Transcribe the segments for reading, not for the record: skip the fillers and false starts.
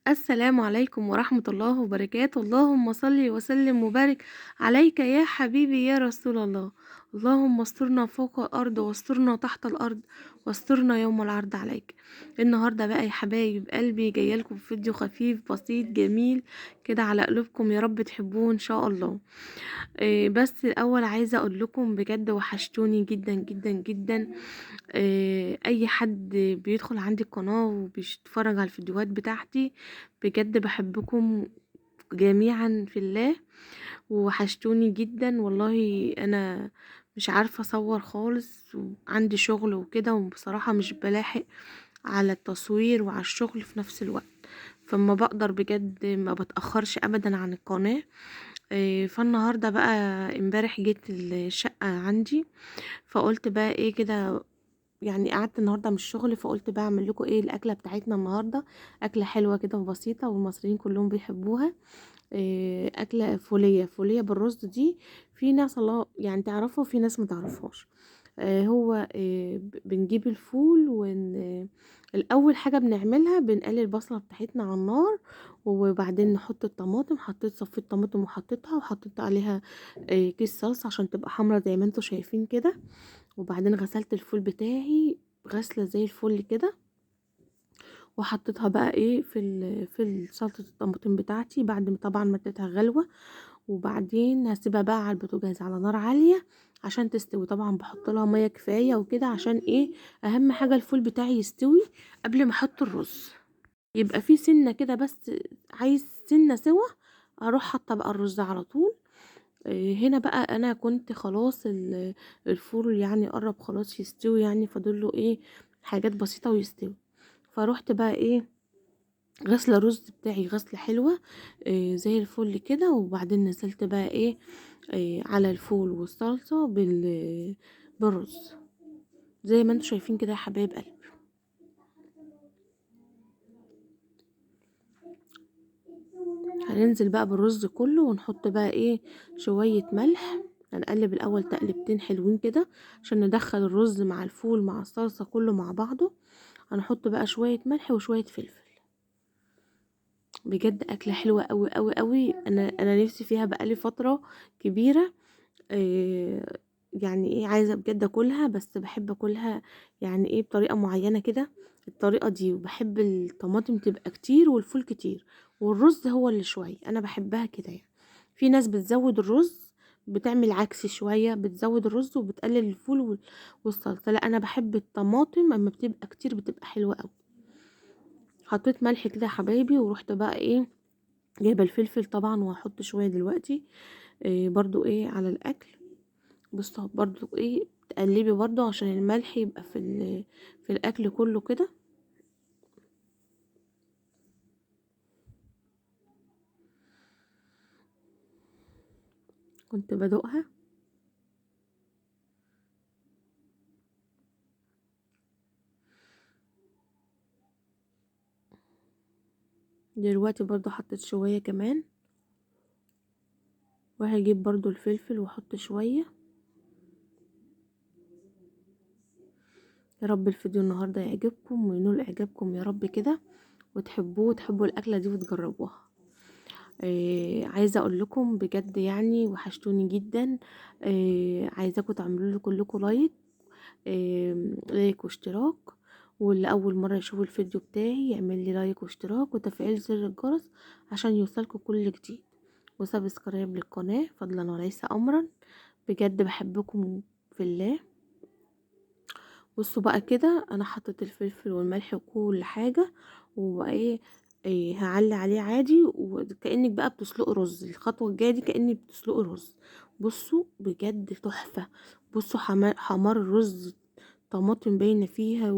السلام عليكم ورحمة الله وبركاته. اللهم صل وسلم وبارك عليك يا حبيبي يا رسول الله. اللهم استرنا فوق الأرض واسترنا تحت الأرض واسترنا يوم العرض عليك. النهاردة بقى يا حبايب قلبي جايلكم فيديو خفيف بسيط جميل كده على قلوبكم، يا رب تحبوه إن شاء الله. بس الأول عايزة أقول لكم بجد وحشتوني جدا جدا جدا. اي حد بيدخل عندي القناة وبيتفرج على الفيديوهات بتاعتي، بجد بحبكم جميعا في الله، وحشتوني جدا والله. انا مش عارفة اصور خالص، وعندي شغل وكده، وبصراحة مش بلاحق على التصوير وعلى الشغل في نفس الوقت، فما بقدر بجد ما بتأخرش ابدا عن القناة. فالنهاردة بقى امبارح جيت الشقة عندي، فقلت بقى ايه كده، يعني قعدت النهارده من الشغل، فقلت بقى اعمل لكم ايه الاكله بتاعتنا النهارده. اكله حلوه كده وبسيطه والمصريين كلهم بيحبوها. اكله فوليه بالرز دي. في ناس الله يعني تعرفها وفي ناس ما تعرفهاش. هو بنجيب الفول الاول حاجه بنعملها بنقلي البصله بتاعتنا على النار، وبعدين نحط الطماطم. حطيت صفيت طماطم وحطيتها، وحطيت عليها كيس صلصه عشان تبقى حمرا زي ما انتوا شايفين كده. وبعدين غسلت الفول بتاعي غسله زي الفل كده، وحطيتها بقى ايه في سلطه الطماطم بتاعتي بعد ما طبعا ما اديتها غلوه. وبعدين هسيبها بقى على البوتاجاز على نار عاليه عشان تستوي. طبعا بحط لها ميه كفايه وكده عشان ايه، اهم حاجه الفول بتاعي يستوي قبل ما احط الرز، يبقى فيه سنه كده بس، عايز سنه سوا اروح حاطه بقى الرز على طول. هنا بقى انا كنت خلاص الفول يعني قرب خلاص يستوي، يعني فاضله ايه حاجات بسيطة ويستوي. فروحت بقى ايه غسلة الرز بتاعي غسلة حلوة زي الفل كده. وبعدين نزلت بقى ايه على الفول والصلصة بالرز زي ما انتوا شايفين كده يا حبايب قلبي. هننزل بقى بالرز كله ونحط بقى ايه شوية ملح. هنقلب الاول تقلبتين حلوين كده عشان ندخل الرز مع الفول مع الصلصة كله مع بعضه. هنحط بقى شوية ملح وشوية فلفل. بجد اكلة حلوة قوي قوي قوي، انا نفسي فيها بقالي فترة كبيرة. إيه يعني ايه عايزة بجد اكلها، بس بحب اكلها يعني ايه بطريقة معينة كده. الطريقة دي، وبحب الطماطم تبقى كتير والفول كتير والرز هو اللي شوية، انا بحبها كده يعني. في ناس بتزود الرز، بتعمل عكس شوية، بتزود الرز وبتقلل الفول والصلصة. لا انا بحب الطماطم اما بتبقى كتير بتبقى حلوة قوي. حطيت ملح كده يا حبايبي، ورحت بقى ايه جايبه الفلفل طبعا، وهحط شويه دلوقتي إيه برضو ايه على الاكل. بصوا برضو ايه تقلبي برضو عشان الملح يبقى في الاكل كله كده. كنت بدوقها دلوقتي، برضو حطيت شويه كمان، وهجيب برضو الفلفل واحط شويه. يا رب الفيديو النهارده يعجبكم وينول اعجابكم يا رب كده، وتحبوه وتحبوا الاكله دي وتجربوها. عايزه اقول لكم بجد يعني وحشتوني جدا. عايزاكم تعملوا لي كلكم لايك، لايك واشتراك. واللي اول مره يشوف الفيديو بتاعي يعمل لي لايك واشتراك وتفعيل زر الجرس عشان يوصلكوا كل جديد، وسبسكرايب للقناه فضلا وليس امرا. بجد بحبكم في الله. بصوا بقى كده انا حطيت الفلفل والملح وكل حاجه، وبقى إيه هعلي عليه عادي، وكأنك بقى بتسلقي رز. الخطوه الجايه دي كأنك بتسلقي رز. بصوا بجد تحفه. بصوا حمار الرز، طماطم باينه فيها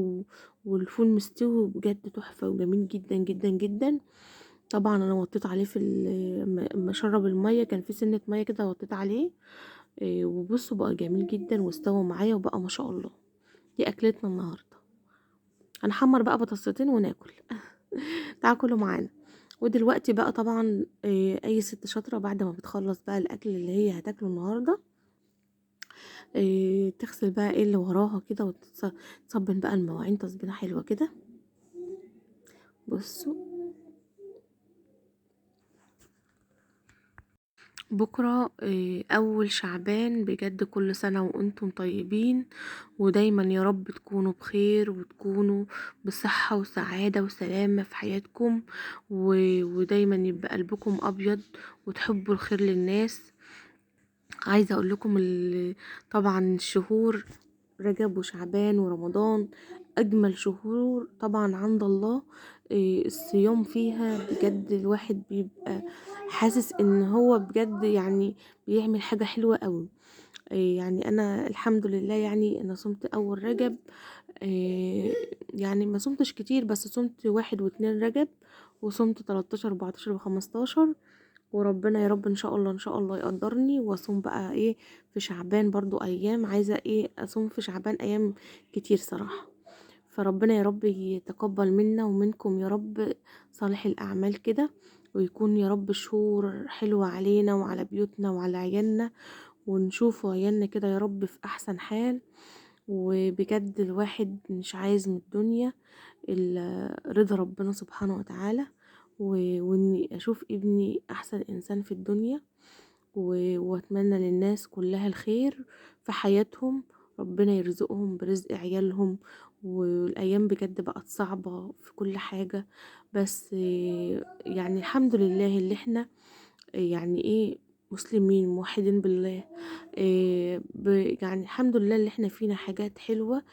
والفول مستوي بجد تحفه وجميل جدا جدا جدا. طبعا انا وطيت عليه اما شرب الميه كان في سنه ميه كده وطيت عليه. وبصوا بقى جميل جدا واستوى معايا وبقى ما شاء الله. دي اكلتنا النهارده. هنحمر بقى بطاطستين وناكل. تعالوا كلوا معانا. ودلوقتي بقى طبعا اي ست شاطره بعد ما بتخلص بقى الاكل اللي هي هتاكله النهارده، تغسل بقى ايه اللي وراها كده وتصبن بقى المواعين تصبينه حلوه كده. بصوا بكرة أول شعبان، بجد كل سنة وأنتم طيبين، ودايما يا رب تكونوا بخير وتكونوا بصحة وسعادة وسلامة في حياتكم، ودايما يبقى قلبكم أبيض وتحبوا الخير للناس. عايزة أقول لكم طبعا الشهور رجب وشعبان ورمضان أجمل شهور طبعا عند الله. الصيام فيها بجد الواحد بيبقى حاسس ان هو بجد يعني بيعمل حاجة حلوة قوي. يعني انا الحمد لله، يعني انا صمت اول رجب. يعني ما صمتش كتير، بس صمت 1 و2 رجب، وصمت 13 14 و15. وربنا يا رب ان شاء الله ان شاء الله يقدرني واصوم بقى في شعبان برضو ايام. عايزة اصوم في شعبان ايام كتير صراحة. فربنا يا رب يتقبل منا ومنكم يا رب صالح الأعمال كده، ويكون يا رب شهور حلوة علينا وعلى بيوتنا وعلى عيالنا، ونشوف عيالنا كده يا رب في أحسن حال. وبجد الواحد مش عايز من الدنيا إلا رضا ربنا سبحانه وتعالى، وإني أشوف ابني أحسن إنسان في الدنيا، واتمنى للناس كلها الخير في حياتهم. ربنا يرزقهم برزق عيالهم. والايام بجد بقت صعبة في كل حاجة، بس يعني الحمد لله اللي احنا يعني مسلمين موحدين بالله. يعني الحمد لله اللي احنا فينا حاجات حلوة.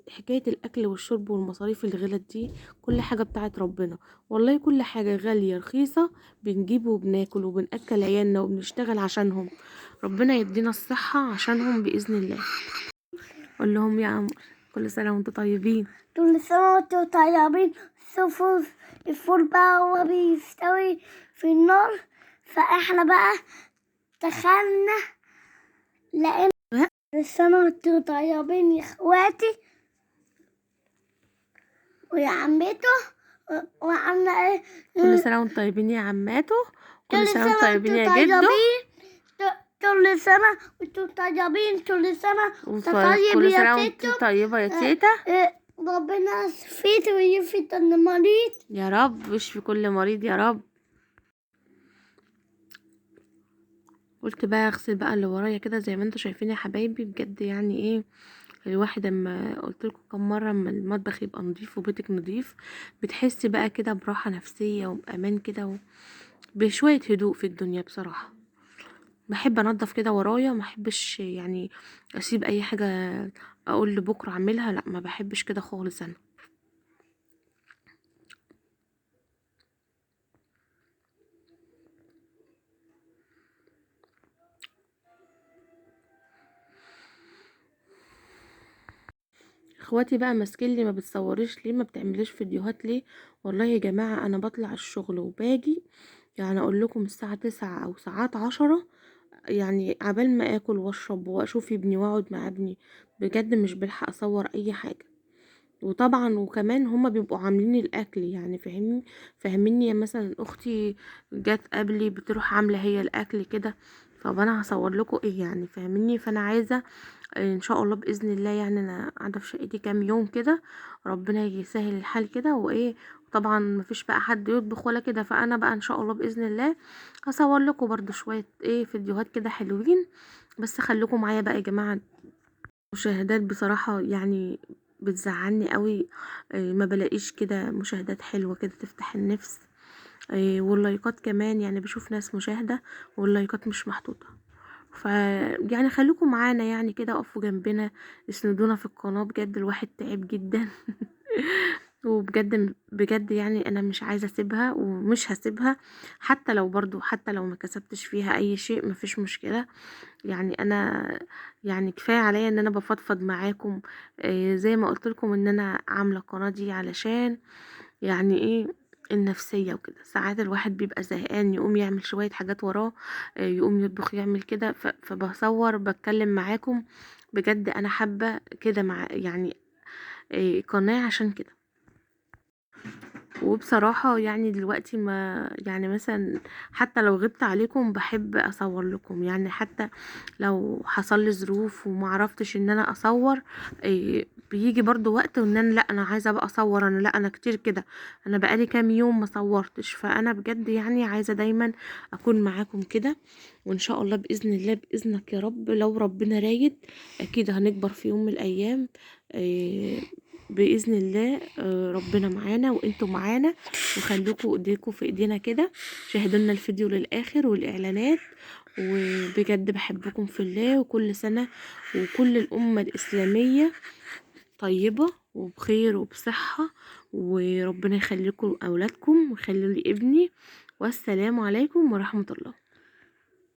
حكاية الأكل والشرب والمصاريف الغلط دي كل حاجة بتاعت ربنا. والله كل حاجة غالية رخيصة بنجيب وبناكل وبنأكل عيالنا وبنشتغل عشانهم. ربنا يدينا الصحة عشانهم بإذن الله. قول لهم يا عمر كل سنة وانتم طيبين. كل سنة وانتم طيبين. شوفوا الفول بقى هو بيستوي في النار، فاحنا بقى دخلنا لقينا. كل سنة وانتم طيبين يا اخواتي ويا عمته وعمنا كل سنة وانتم طيبين يا عماتو. كل كل سنة سنة وانتم طيبين وانتم يا جدو. طيبين. كل سنة وانتم طيبين. كل سنة وانت طيب كل يا سنة تيتو. وانت طيبة يا تيتا. ربنا يشفيك ويشفي كل مريض يا رب، واشفي كل مريض يا رب. قلت بقى اغسل بقى اللي ورايا كده زي ما انتوا شايفين يا حبايبي. بجد يعني الواحد اما قلت لكم كم مره اما المطبخ يبقى نظيف وبيتك نظيف بتحسي بقى كده براحه نفسيه وبامان كده بشويه هدوء في الدنيا بصراحه. بحب انضف كده ورايا، ما احبش يعني اسيب اي حاجه اقول لبكره اعملها، لا ما بحبش كده خالص انا. اخواتي بقى ماسكين لي ما بتصوريش ليه، ما بتعمليش فيديوهات ليه؟ والله يا جماعه انا بطلع الشغل وباجي، يعني اقول لكم الساعه 9 او ساعات 10، يعني عبال ما اكل واشرب واشوف ابني واقعد مع ابني بجد مش بلحق اصور اي حاجه. وطبعا وكمان هما بيبقوا عاملين الاكل، يعني فاهميني. يا مثلا اختي جت قبلي بتروح عامله هي الاكل كده، طب انا هصور لكم ايه يعني؟ فاهميني. فانا عايزه ان شاء الله باذن الله، يعني انا قاعده في شقتي كام يوم كده، ربنا يسهل الحال كده طبعا مفيش بقى حد يطبخ ولا كده، فانا بقى ان شاء الله باذن الله هصور لكم برضو شويه فيديوهات كده حلوين. بس خليكم معايا بقى يا جماعه. مشاهدات بصراحه يعني بتزعلني قوي. ما بلاقيش كده مشاهدات حلوه كده تفتح النفس. واللايكات كمان، يعني بشوف ناس مشاهده واللايكات مش محطوطه. ف يعني خليكم معانا يعني كده، وقفوا جنبنا، اسندونا في القناة. بجد الواحد تعب جدا وبجد بجد يعني انا مش عايزة اسيبها ومش هسيبها، حتى لو ما كسبتش فيها اي شيء مفيش مشكلة. يعني انا يعني كفاية عليا ان انا بفضفض معاكم. زي ما قلت لكم ان انا عاملة القناة دي علشان يعني النفسية وكده. ساعات الواحد بيبقى زهقان يقوم يعمل شوية حاجات وراه، يقوم يطبخ يعمل كده، فبصور بتكلم معاكم. بجد انا حابة كده مع يعني قناة عشان كده. وبصراحة يعني دلوقتي ما يعني مثلا حتى لو غبت عليكم بحب اصور لكم، يعني حتى لو حصل لي ظروف وما عرفتش ان انا اصور، بيجي برضو وقت ان انا لا انا عايزه بقى اصور، انا لا انا كتير كده، انا بقالي كام يوم ما صورتش، فانا بجد يعني عايزه دايما اكون معاكم كده. وان شاء الله باذن الله باذنك يا رب لو ربنا رايد اكيد هنكبر في يوم من الايام. آه، باذن الله ربنا معانا وانتوا معانا، وخلوكوا ايديكوا في ايدينا كده. شاهدوا لنا الفيديو للاخر والاعلانات، وبجد بحبكم في الله، وكل سنة وكل الأمة الإسلامية طيبة وبخير وبصحة، وربنا يخليكم أولادكم ويخلي لي ابني. والسلام عليكم ورحمة الله.